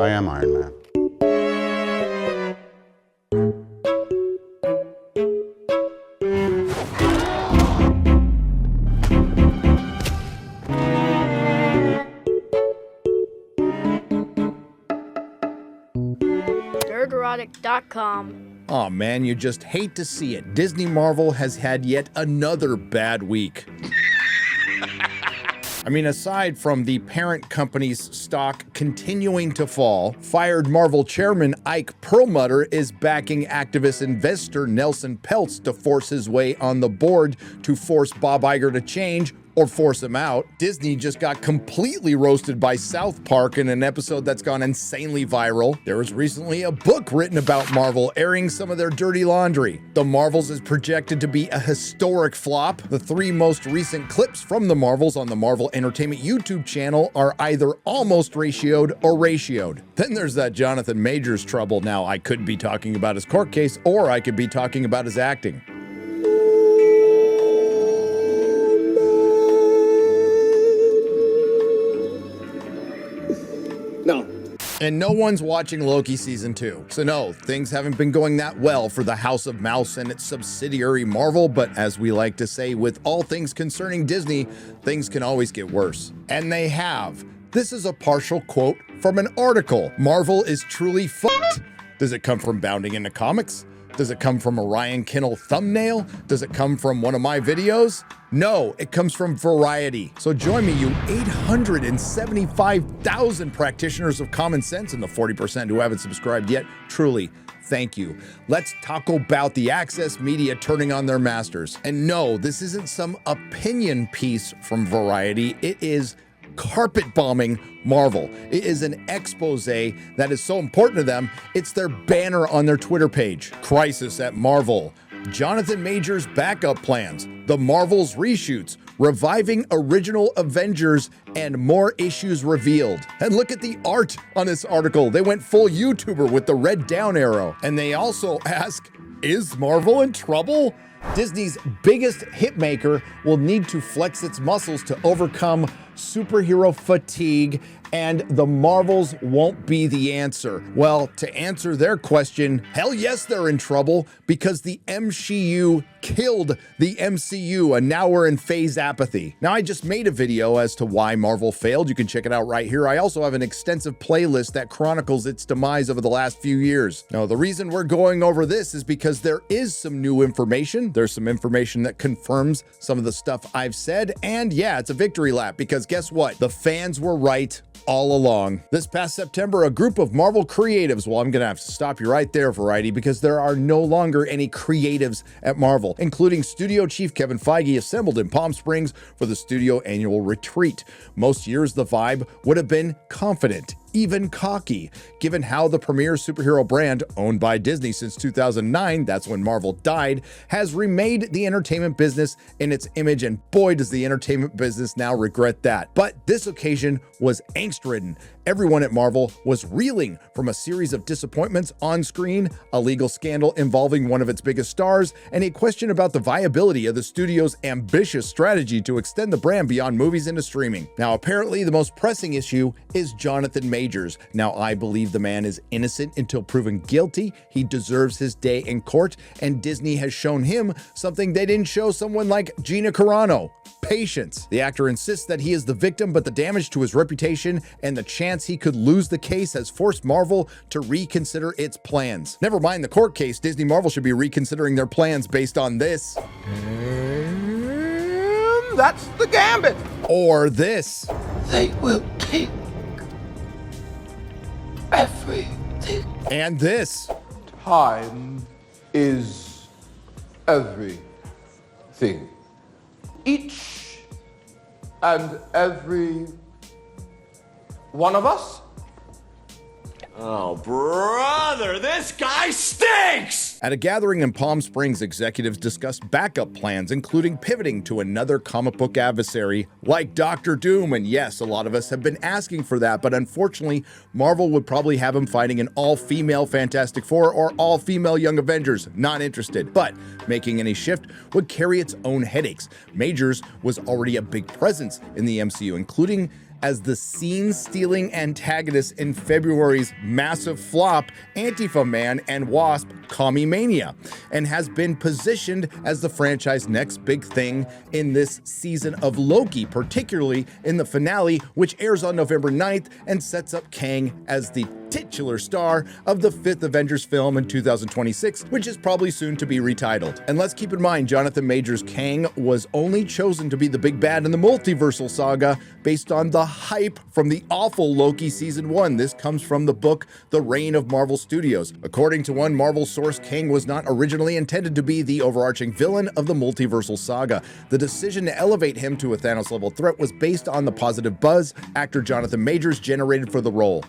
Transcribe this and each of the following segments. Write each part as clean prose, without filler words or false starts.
I am Iron Man. Nerdrotic.com. Aw man, you just hate to see it. Disney Marvel has had yet another bad week. I mean, aside from the parent company's stock continuing to fall, fired Marvel chairman Ike Perlmutter is backing activist investor Nelson Peltz to force his way on the board to force Bob Iger to change or force him out. Disney just got completely roasted by South Park in an episode that's gone insanely viral. There was recently a book written about Marvel airing some of their dirty laundry. The Marvels is projected to be a historic flop. The 3 most recent clips from the Marvels on the Marvel Entertainment YouTube channel are either almost ratioed or ratioed. Then there's that Jonathan Majors trouble. Now, I could be talking about his court case, or I could be talking about his acting. And no one's watching Loki season 2. So no, things haven't been going that well for the House of Mouse and its subsidiary Marvel, but as we like to say with all things concerning Disney, things can always get worse. And they have. This is a partial quote from an article. Marvel is truly fucked. Does it come from bounding into comics? Does it come from a Ryan Kinnell thumbnail? Does it come from one of my videos? No, it comes from Variety. So join me, you 875,000 practitioners of common sense and the 40% who haven't subscribed yet. Truly, thank you. Let's talk about the Access Media turning on their masters. And no, this isn't some opinion piece from Variety. It is carpet bombing Marvel. It is an expose that is so important to them, it's their banner on their Twitter page. Crisis at Marvel. Jonathan Majors' backup plans. The Marvels reshoots. Reviving original Avengers and more issues revealed. And look at the art on this article. They went full YouTuber with the red down arrow. And they also ask, is Marvel in trouble? Disney's biggest hitmaker will need to flex its muscles to overcome superhero fatigue, and the Marvels won't be the answer. Well, to answer their question, hell yes, they're in trouble because the MCU killed the MCU and now we're in phase apathy. Now, I just made a video as to why Marvel failed. You can check it out right here. I also have an extensive playlist that chronicles its demise over the last few years. Now, the reason we're going over this is because there is some new information. There's some information that confirms some of the stuff I've said. And yeah, it's a victory lap because guess what? The fans were right all along. This past September, a group of Marvel creatives, well, I'm gonna have to stop you right there, Variety, because there are no longer any creatives at Marvel, including studio chief Kevin Feige, assembled in Palm Springs for the studio annual retreat. Most years, the vibe would have been confident, even cocky, given how the premier superhero brand, owned by Disney since 2009, that's when Marvel died, has remade the entertainment business in its image, and boy does the entertainment business now regret that. But this occasion was angst-ridden. Everyone at Marvel was reeling from a series of disappointments on screen, a legal scandal involving one of its biggest stars, and a question about the viability of the studio's ambitious strategy to extend the brand beyond movies into streaming. Now, apparently the most pressing issue is Jonathan Majors. Now, I believe the man is innocent until proven guilty. He deserves his day in court, and Disney has shown him something they didn't show someone like Gina Carano: patience. The actor insists that he is the victim, but the damage to his reputation and the chance he could lose the case has forced Marvel to reconsider its plans. Never mind the court case, Disney Marvel should be reconsidering their plans based on this. And that's the gambit. Or this. They will take everything. And this. Time is everything. Each and every one of us. Oh, brother, this guy stinks! At a gathering in Palm Springs, executives discussed backup plans, including pivoting to another comic book adversary like Doctor Doom. And yes, a lot of us have been asking for that, but unfortunately, Marvel would probably have him fighting an all-female Fantastic Four or all-female Young Avengers. Not interested. But making any shift would carry its own headaches. Majors was already a big presence in the MCU, including as the scene-stealing antagonist in February's massive flop, Antifa Man and Wasp: Commie-Mania, and has been positioned as the franchise's next big thing in this season of Loki, particularly in the finale, which airs on November 9th and sets up Kang as the titular star of the 5th Avengers film in 2026, which is probably soon to be retitled. And let's keep in mind, Jonathan Majors' Kang was only chosen to be the big bad in the multiversal saga based on the hype from the awful Loki Season 1. This comes from the book The Reign of Marvel Studios. According to one Marvel source, Kang was not originally intended to be the overarching villain of the multiversal saga. The decision to elevate him to a Thanos-level threat was based on the positive buzz actor Jonathan Majors generated for the role.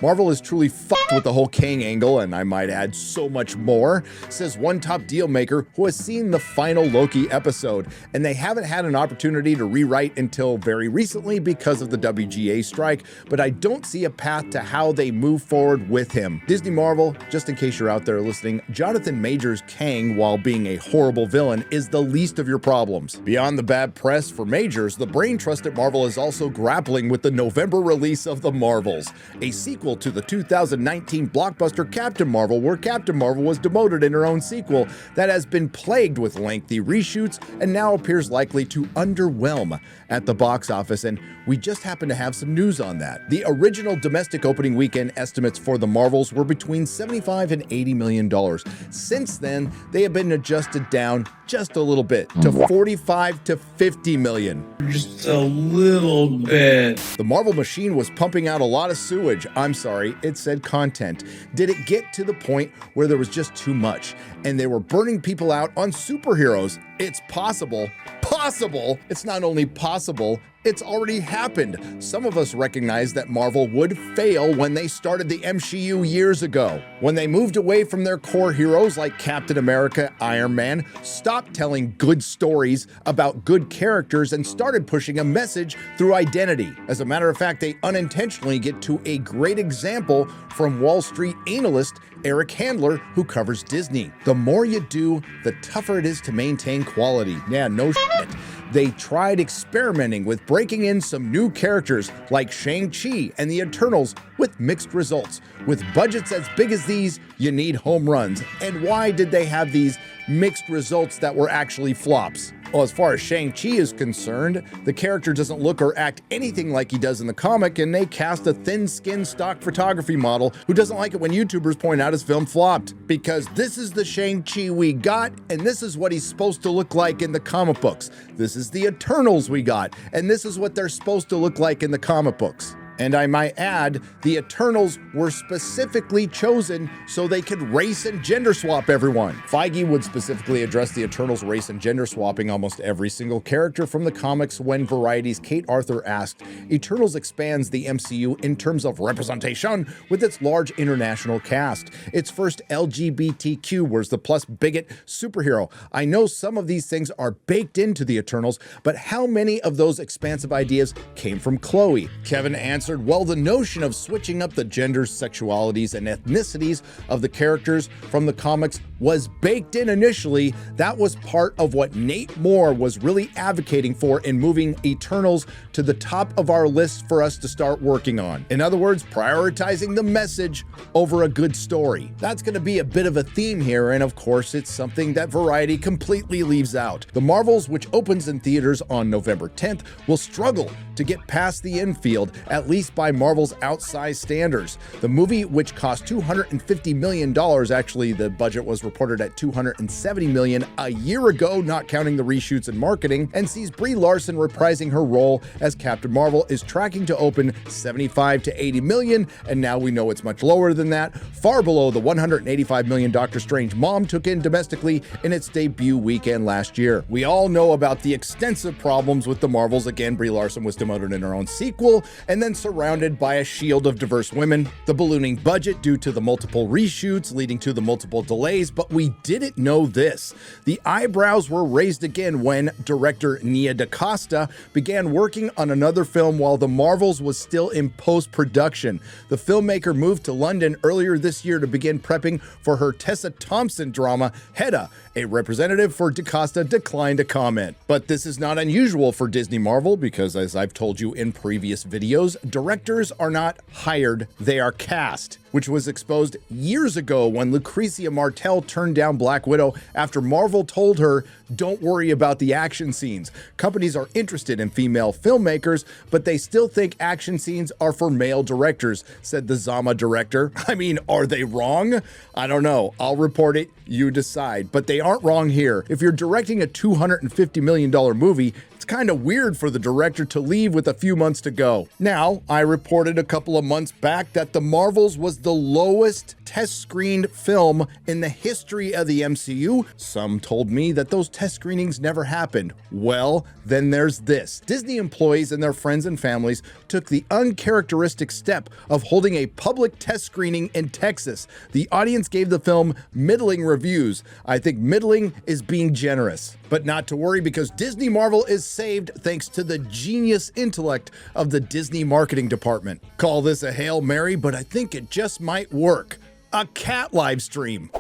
Marvel is truly fucked with the whole Kang angle, and I might add so much more, says one top deal maker who has seen the final Loki episode, and they haven't had an opportunity to rewrite until very recently because of the WGA strike, but I don't see a path to how they move forward with him. Disney Marvel, just in case you're out there listening, Jonathan Majors' Kang, while being a horrible villain, is the least of your problems. Beyond the bad press for Majors, the brain trust at Marvel is also grappling with the November release of The Marvels, a sequel to the 2019 blockbuster Captain Marvel, where Captain Marvel was demoted in her own sequel that has been plagued with lengthy reshoots and now appears likely to underwhelm at the box office, and we just happen to have some news on that. The original domestic opening weekend estimates for The Marvels were between $75 and $80 million. Since then, they have been adjusted down just a little bit to $45 to $50 million. Just a little bit. The Marvel machine was pumping out a lot of sewage. I'm sorry, it said content. Did it get to the point where there was just too much and they were burning people out on superheroes? It's possible. Possible. It's not only possible, it's already happened. Some of us recognize that Marvel would fail when they started the MCU years ago. When they moved away from their core heroes like Captain America, Iron Man, stopped telling good stories about good characters and started pushing a message through identity. As a matter of fact, they unintentionally get to a great example from Wall Street analyst Eric Handler, who covers Disney. The more you do, the tougher it is to maintain quality. Yeah, no shit. They tried experimenting with breaking in some new characters like Shang-Chi and the Eternals with mixed results. With budgets as big as these, you need home runs. And why did they have these mixed results that were actually flops? Well, as far as Shang-Chi is concerned, the character doesn't look or act anything like he does in the comic, and they cast a thin-skinned stock photography model who doesn't like it when YouTubers point out his film flopped. Because this is the Shang-Chi we got, and this is what he's supposed to look like in the comic books. This is the Eternals we got, and this is what they're supposed to look like in the comic books. And I might add, the Eternals were specifically chosen so they could race and gender swap everyone. Feige would specifically address the Eternals race and gender swapping almost every single character from the comics when Variety's Kate Arthur asked, Eternals expands the MCU in terms of representation with its large international cast. Its first LGBTQ was the plus bigot superhero. I know some of these things are baked into the Eternals, but how many of those expansive ideas came from Chloe? Kevin answered, well, the notion of switching up the genders, sexualities, and ethnicities of the characters from the comics was baked in initially. That was part of what Nate Moore was really advocating for in moving Eternals to the top of our list for us to start working on. In other words, prioritizing the message over a good story. That's going to be a bit of a theme here, and of course, it's something that Variety completely leaves out. The Marvels, which opens in theaters on November 10th, will struggle to get past the infield, at least by Marvel's outsized standards. The movie, which cost $250 million, actually the budget was reported at $270 million a year ago, not counting the reshoots and marketing, and sees Brie Larson reprising her role as Captain Marvel, is tracking to open $75 to $80 million, and now we know it's much lower than that, far below the $185 million Doctor Strange Mom took in domestically in its debut weekend last year. We all know about the extensive problems with the Marvels. Again, Brie Larson was demoted in her own sequel, and then surrounded by a shield of diverse women, the ballooning budget due to the multiple reshoots leading to the multiple delays, but we didn't know this. The eyebrows were raised again when director Nia DaCosta began working on another film while The Marvels was still in post-production. The filmmaker moved to London earlier this year to begin prepping for her Tessa Thompson drama, Hedda. A representative for DaCosta declined to comment. But this is not unusual for Disney Marvel because, as I've told you in previous videos, directors are not hired, they are cast, which was exposed years ago when Lucrecia Martel turned down Black Widow after Marvel told her, "Don't worry about the action scenes. Companies are interested in female filmmakers, but they still think action scenes are for male directors," said the Zama director. I mean, are they wrong? I don't know. I'll report it, you decide. But they aren't wrong here. If you're directing a $250 million movie, it's kind of weird for the director to leave with a few months to go. Now, I reported a couple of months back that The Marvels was the lowest test screened film in the history of the MCU. Some told me that those test screenings never happened. Well, then there's this. Disney employees and their friends and families took the uncharacteristic step of holding a public test screening in Texas. The audience gave the film middling reviews. I think middling is being generous. But not to worry, because Disney Marvel is saved thanks to the genius intellect of the Disney marketing department. Call this a Hail Mary, but I think it just might work. A cat live stream.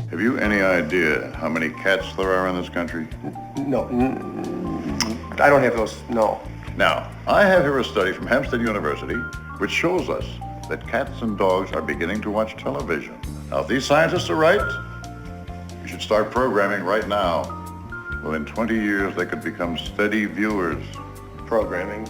Have you any idea how many cats there are in this country? No, I don't have those, no. Now, I have here a study from Hampstead University which shows us that cats and dogs are beginning to watch television. Now, if these scientists are right, you should start programming right now. Within 20 years, they could become steady viewers. Programming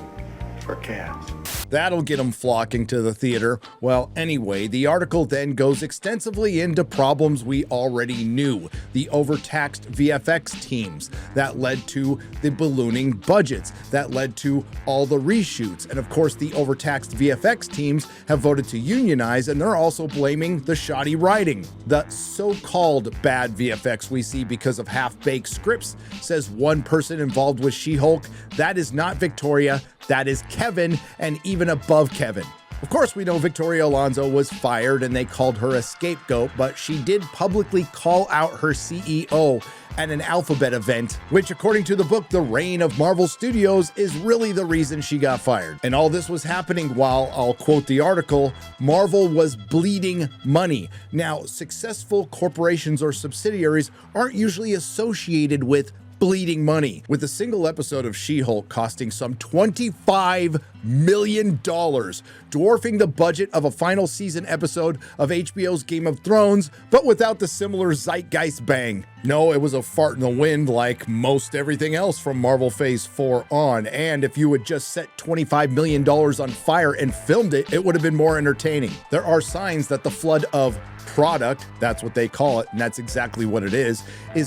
for cats. That'll get them flocking to the theater. Well, anyway, the article then goes extensively into problems we already knew. The overtaxed VFX teams that led to the ballooning budgets, that led to all the reshoots. And of course, the overtaxed VFX teams have voted to unionize, and they're also blaming the shoddy writing. The so-called bad VFX we see because of half-baked scripts, says one person involved with She-Hulk. That is not Victoria. That is Kevin, and even above Kevin. Of course, we know Victoria Alonso was fired and they called her a scapegoat, but she did publicly call out her CEO at an Alphabet event, which according to the book, The Reign of Marvel Studios, is really the reason she got fired. And all this was happening while, I'll quote the article, Marvel was bleeding money. Now, successful corporations or subsidiaries aren't usually associated with bleeding money, with a single episode of She-Hulk costing some $25 million, dwarfing the budget of a final season episode of HBO's Game of Thrones, but without the similar zeitgeist bang. No, it was a fart in the wind like most everything else from Marvel Phase 4 on, and if you had just set $25 million on fire and filmed it, it would have been more entertaining. There are signs that the flood of product, that's what they call it, and that's exactly what it is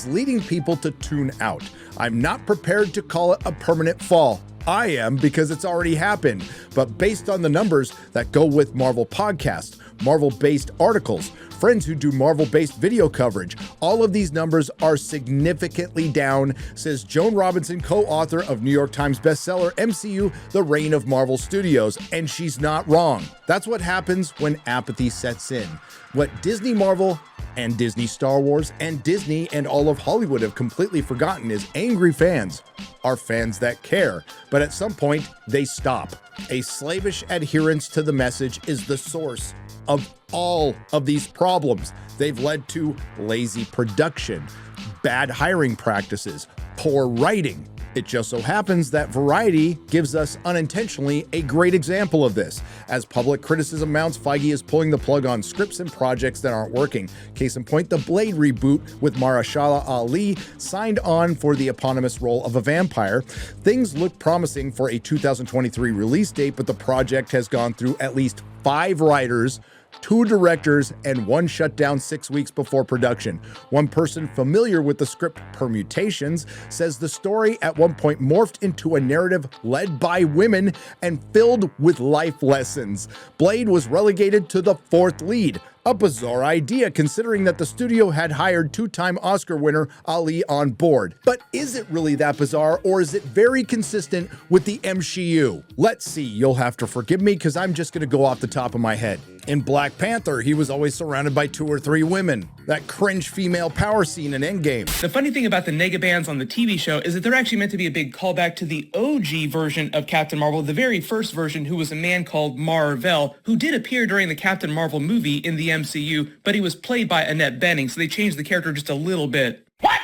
leading people to tune out. I'm not prepared to call it a permanent fall. I am, because it's already happened. But based on the numbers that go with Marvel podcasts, Marvel-based articles, friends who do Marvel-based video coverage, all of these numbers are significantly down, says Joan Robinson, co-author of New York Times bestseller MCU, The Reign of Marvel Studios. And she's not wrong. That's what happens when apathy sets in. What Disney Marvel and Disney Star Wars and Disney and all of Hollywood have completely forgotten is angry fans are fans that care, but at some point they stop. A slavish adherence to the message is the source of all of these problems. They've led to lazy production, bad hiring practices, poor writing. It just so happens that Variety gives us unintentionally a great example of this. As public criticism mounts, Feige is pulling the plug on scripts and projects that aren't working. Case in point, the Blade reboot with Mahershala Ali signed on for the eponymous role of a vampire. Things look promising for a 2023 release date, but the project has gone through at least 5 writers, 2 directors, and 1 shut down 6 weeks before production. One person familiar with the script permutations says the story at one point morphed into a narrative led by women and filled with life lessons. Blade was relegated to the 4th lead. A bizarre idea considering that the studio had hired 2-time Oscar winner Ali on board. But is it really that bizarre, or is it very consistent with the MCU? Let's see, you'll have to forgive me because I'm just gonna go off the top of my head. In Black Panther, he was always surrounded by 2 or 3 women. That cringe female power scene in Endgame. The funny thing about the negabands on the TV show is that they're actually meant to be a big callback to the OG version of Captain Marvel, the very first version, who was a man called Mar-Vell, who did appear during the Captain Marvel movie in the MCU, but he was played by Annette Bening, so they changed the character just a little bit. What?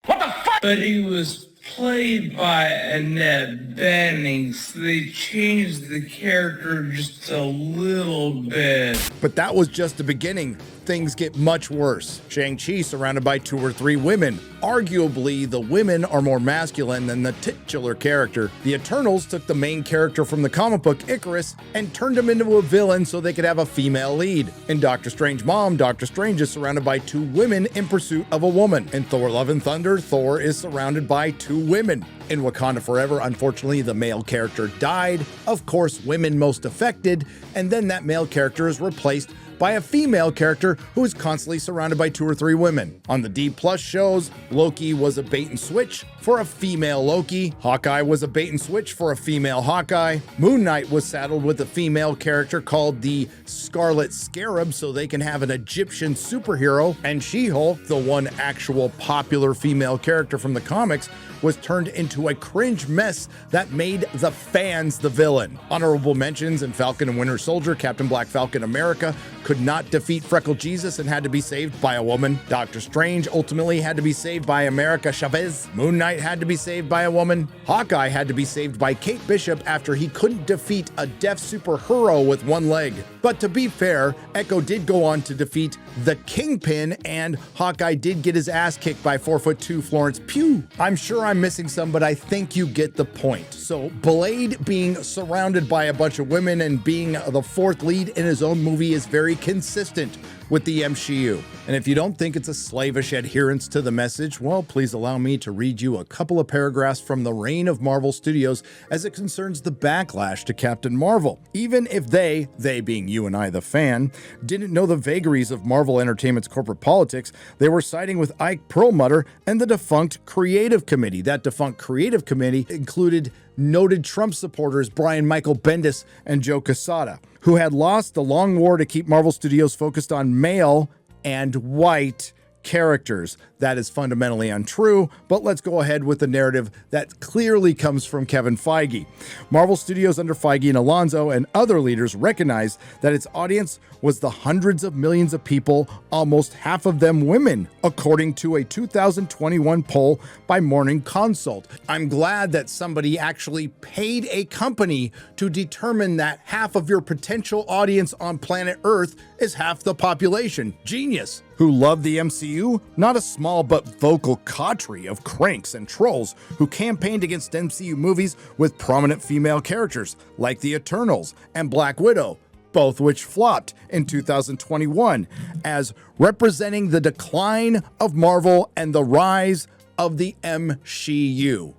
What the fuck? But he was played by Annette Bening, so they changed the character just a little bit. But that was just the beginning. Things get much worse. Shang-Chi surrounded by 2 or 3 women. Arguably, the women are more masculine than the titular character. The Eternals took the main character from the comic book Icarus and turned him into a villain so they could have a female lead. In Doctor Strange Mom, Doctor Strange is surrounded by 2 women in pursuit of a woman. In Thor Love and Thunder, Thor is surrounded by 2 women. In Wakanda Forever, unfortunately, the male character died. Of course, women most affected, and then that male character is replaced by a female character who is constantly surrounded by 2 or 3 women. On the D+ shows, Loki was a bait and switch for a female Loki. Hawkeye was a bait and switch for a female Hawkeye. Moon Knight was saddled with a female character called the Scarlet Scarab so they can have an Egyptian superhero. And She-Hulk, the one actual popular female character from the comics, was turned into a cringe mess that made the fans the villain. Honorable mentions in Falcon and Winter Soldier, Captain Black Falcon America could not defeat Freckle Jesus and had to be saved by a woman. Doctor Strange ultimately had to be saved by America Chavez. Moon Knight had to be saved by a woman. Hawkeye had to be saved by Kate Bishop after he couldn't defeat a deaf superhero with 1 leg. But to be fair, Echo did go on to defeat the Kingpin, and Hawkeye did get his ass kicked by 4'2" Florence Pugh. I'm sure I'm missing some, but I think you get the point. So Blade being surrounded by a bunch of women and being the 4th lead in his own movie is very consistent with the MCU. And if you don't think it's a slavish adherence to the message, well, please allow me to read you a couple of paragraphs from the reign of Marvel Studios as it concerns the backlash to Captain Marvel. Even if they being you and I the fan, didn't know the vagaries of Marvel Entertainment's corporate politics, they were siding with Ike Perlmutter and the defunct Creative Committee. That defunct Creative Committee included noted Trump supporters Brian Michael Bendis and Joe Quesada, who had lost the long war to keep Marvel Studios focused on male and white characters. That is fundamentally untrue, but let's go ahead with the narrative that clearly comes from Kevin Feige. Marvel Studios under Feige and Alonso and other leaders recognized that its audience was the hundreds of millions of people, almost half of them women, according to a 2021 poll by Morning Consult. I'm glad that somebody actually paid a company to determine that half of your potential audience on planet Earth is half the population. Genius. Who love the MCU? Not a small but vocal coterie of cranks and trolls who campaigned against MCU movies with prominent female characters like the Eternals and Black Widow, both which flopped in 2021 as representing the decline of Marvel and the rise of the MCU.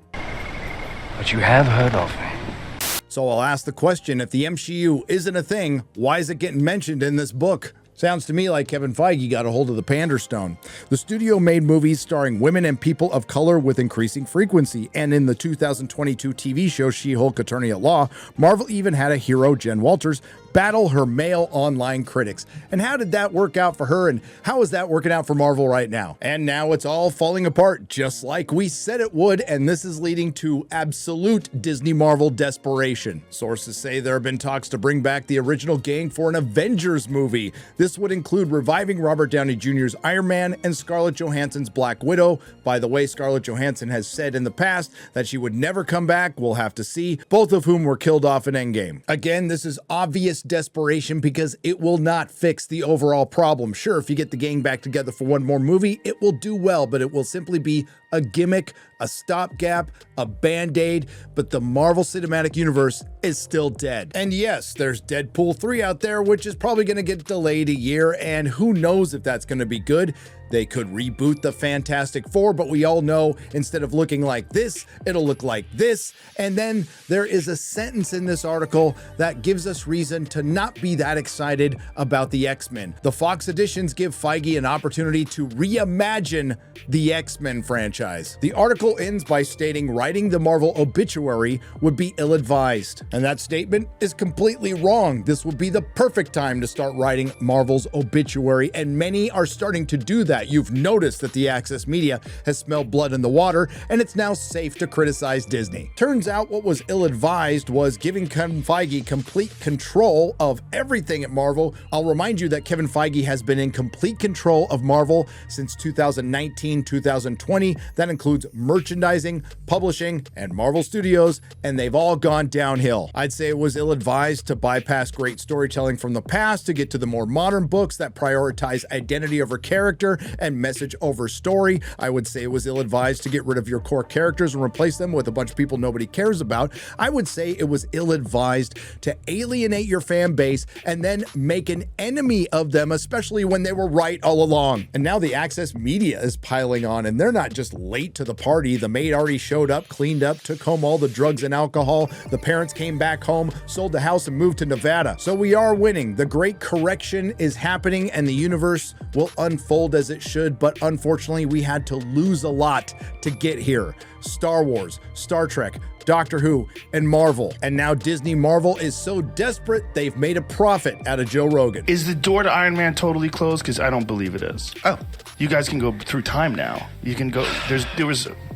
But you have heard of me. So I'll ask the question, if the MCU isn't a thing, why is it getting mentioned in this book? Sounds to me like Kevin Feige got a hold of the Panderstone. The studio made movies starring women and people of color with increasing frequency, and in the 2022 TV show She-Hulk Attorney at Law, Marvel even had a hero, Jen Walters, battle her male online critics. And how did that work out for her, and how is that working out for Marvel right now? And now it's all falling apart just like we said it would, and this is leading to absolute Disney Marvel desperation. Sources say there have been talks to bring back the original gang for an Avengers movie. This would include reviving Robert Downey Jr.'s Iron Man and Scarlett Johansson's Black Widow. By the way, Scarlett Johansson has said in the past that she would never come back. We'll have to see, both of whom were killed off in Endgame. Again, this is obvious desperation because it will not fix the overall problem. Sure, if you get the gang back together for one more movie, it will do well, but it will simply be a gimmick, a stopgap, a band-aid, but the Marvel Cinematic Universe is still dead. And yes, there's Deadpool 3 out there, which is probably going to get delayed a year, and who knows if that's going to be good. They could reboot the Fantastic Four, but we all know instead of looking like this, it'll look like this. And then there is a sentence in this article that gives us reason to not be that excited about the X-Men. The Fox editions give Feige an opportunity to reimagine the X-Men franchise. The article ends by stating writing the Marvel obituary would be ill-advised. And that statement is completely wrong. This would be the perfect time to start writing Marvel's obituary, and many are starting to do that. You've noticed that the Access Media has smelled blood in the water, and it's now safe to criticize Disney. Turns out what was ill-advised was giving Kevin Feige complete control of everything at Marvel. I'll remind you that Kevin Feige has been in complete control of Marvel since 2019, 2020. That includes merchandising, publishing, and Marvel Studios, and they've all gone downhill. I'd say it was ill-advised to bypass great storytelling from the past to get to the more modern books that prioritize identity over character and message over story. I would say it was ill-advised to get rid of your core characters and replace them with a bunch of people nobody cares about. I would say it was ill-advised to alienate your fan base and then make an enemy of them, especially when they were right all along. And now the Access Media is piling on, and they're not just late to the party. The maid already showed up, cleaned up, took home all the drugs and alcohol. The parents came back home, sold the house, and moved to Nevada. So we are winning. The great correction is happening, and the universe will unfold as it should, but unfortunately we had to lose a lot to get here. Star Wars, Star Trek, Doctor Who, and Marvel. And now Disney Marvel is so desperate they've made a profit out of Joe Rogan. Is the door to Iron Man totally closed? Because I don't believe it is. Oh. You guys can go through time now. You can go,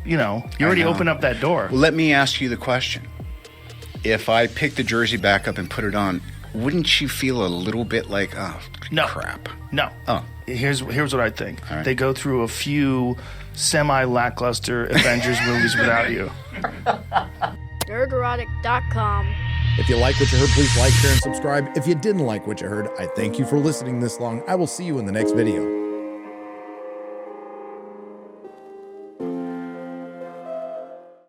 you already opened up that door. Well, let me ask you the question. If I pick the jersey back up and put it on, wouldn't you feel a little bit like, oh, no. crap? No. Oh. Here's what I think. All right. They go through a few semi-lackluster Avengers movies without you. Nerdrotic.com. If you like what you heard, please like, share, and subscribe. If you didn't like what you heard, I thank you for listening this long. I will see you in the next video.